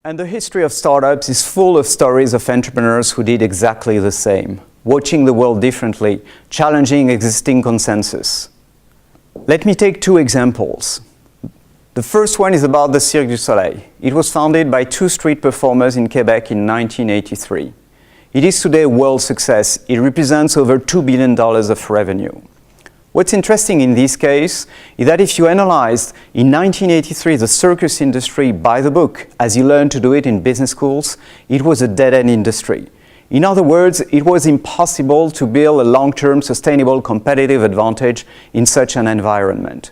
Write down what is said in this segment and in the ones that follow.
And the history of startups is full of stories of entrepreneurs who did exactly the same, watching the world differently, challenging existing consensus. Let me take two examples. The first one is about the Cirque du Soleil. It was founded by two street performers in Quebec in 1983. It is today a world success. It represents over $2 billion of revenue. What's interesting in this case is that if you analyzed in 1983 the circus industry by the book, as you learn to do it in business schools, it was a dead-end industry. In other words, it was impossible to build a long-term sustainable competitive advantage in such an environment.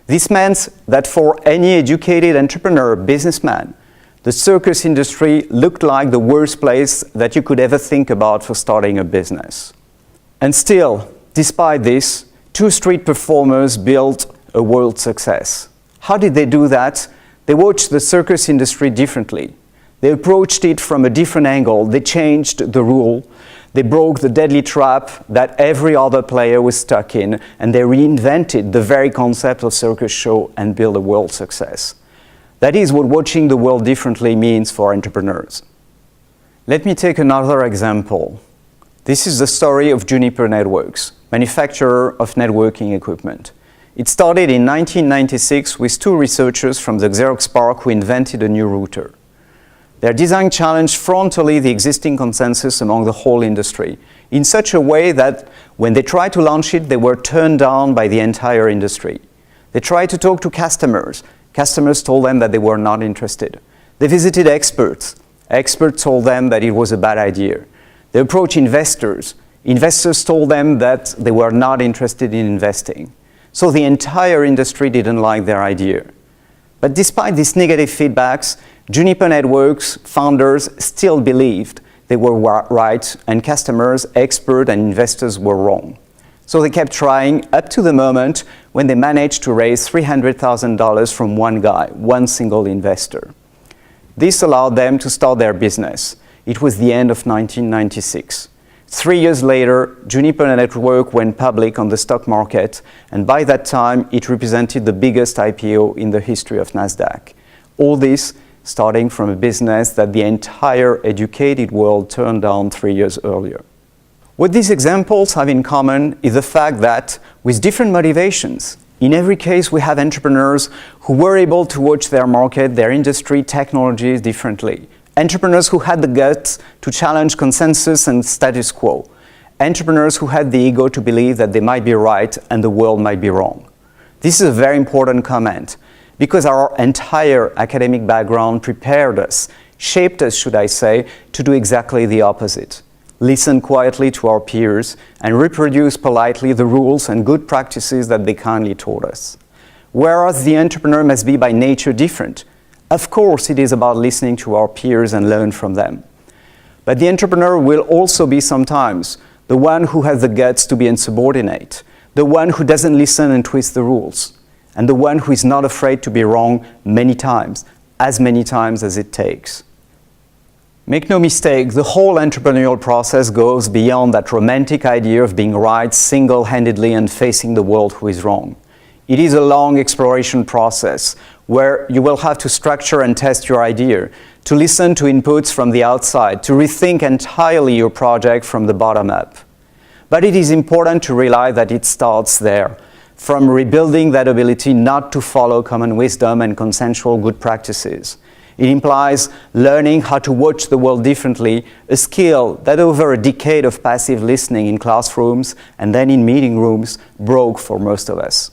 This meant that for any educated entrepreneur, businessman, the circus industry looked like the worst place that you could ever think about for starting a business. And still, despite this, two street performers built a world success. How did they do that? They watched the circus industry differently. They approached it from a different angle. They changed the rule. They broke the deadly trap that every other player was stuck in, and they reinvented the very concept of circus show and built a world success. That is what watching the world differently means for entrepreneurs. Let me take another example. This is the story of Juniper Networks, manufacturer of networking equipment. It started in 1996 with two researchers from the Xerox PARC who invented a new router. Their design challenged frontally the existing consensus among the whole industry in such a way that when they tried to launch it, they were turned down by the entire industry. They tried to talk to customers. Customers told them that they were not interested. They visited experts. Experts told them that it was a bad idea. They approached investors. Investors told them that they were not interested in investing. So the entire industry didn't like their idea. But despite these negative feedbacks, Juniper Networks founders still believed they were right and customers, experts, and investors were wrong. So they kept trying up to the moment when they managed to raise $300,000 from one guy, one single investor. This allowed them to start their business. It was the end of 1996. 3 years later, Juniper Network went public on the stock market, and by that time, it represented the biggest IPO in the history of NASDAQ. All this starting from a business that the entire educated world turned down 3 years earlier. What these examples have in common is the fact that, with different motivations, in every case we have entrepreneurs who were able to watch their market, their industry, technologies differently. Entrepreneurs who had the guts to challenge consensus and status quo. Entrepreneurs who had the ego to believe that they might be right and the world might be wrong. This is a very important comment because our entire academic background prepared us, shaped us, should I say, to do exactly the opposite. Listen quietly to our peers and reproduce politely the rules and good practices that they kindly taught us. Whereas the entrepreneur must be by nature different. Of course, it is about listening to our peers and learn from them. But the entrepreneur will also be sometimes the one who has the guts to be insubordinate, the one who doesn't listen and twist the rules, and the one who is not afraid to be wrong many times as it takes. Make no mistake, the whole entrepreneurial process goes beyond that romantic idea of being right single-handedly and facing the world who is wrong. It is a long exploration process where you will have to structure and test your idea, to listen to inputs from the outside, to rethink entirely your project from the bottom up. But it is important to realize that it starts there, from rebuilding that ability not to follow common wisdom and consensual good practices. It implies learning how to watch the world differently, a skill that over a decade of passive listening in classrooms and then in meeting rooms broke for most of us.